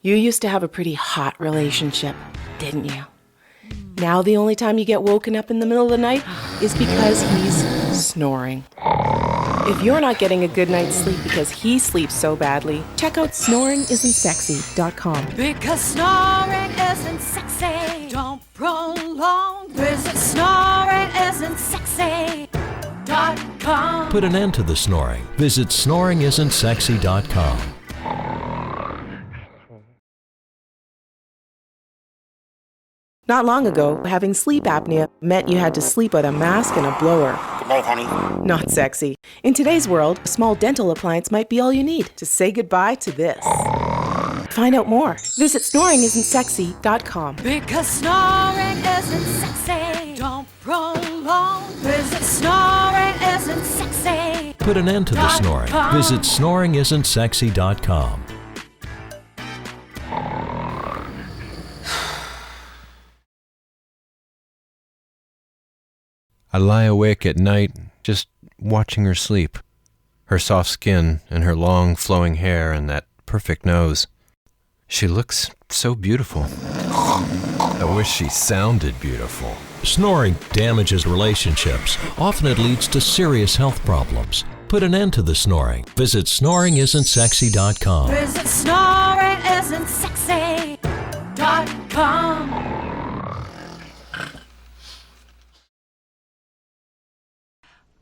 You used to have a pretty hot relationship, didn't you? Now the only time you get woken up in the middle of the night is because he's snoring. If you're not getting a good night's sleep because he sleeps so badly, check out snoringisn'tsexy.com. Because snoring isn't sexy. Don't prolong. Visit snoringisn'tsexy.com. Put an end to the snoring. Visit snoringisn'tsexy.com. Not long ago, having sleep apnea meant you had to sleep with a mask and a blower. Good night, honey. Not sexy. In today's world, a small dental appliance might be all you need to say goodbye to this. Find out more. Visit snoringisn'tsexy.com. Because snoring isn't sexy. Don't prolong. Visit snoringisn'tsexy. Put an end to the snoring. Visit snoringisn'tsexy.com. I lie awake at night, just watching her sleep. Her soft skin and her long flowing hair and that perfect nose. She looks so beautiful. I wish she sounded beautiful. Snoring damages relationships. Often it leads to serious health problems. Put an end to the snoring. Visit snoringisn'tsexy.com. Visit snoringisn'tsexy.com.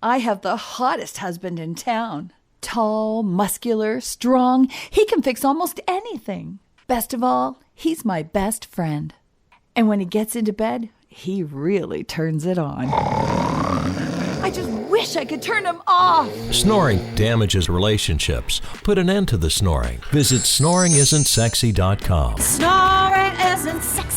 I have the hottest husband in town. Tall, muscular, strong. He can fix almost anything. Best of all, he's my best friend. And when he gets into bed, he really turns it on. I just wish I could turn him off. Snoring damages relationships. Put an end to the snoring. Visit snoringisn'tsexy.com. Snoring isn't sexy.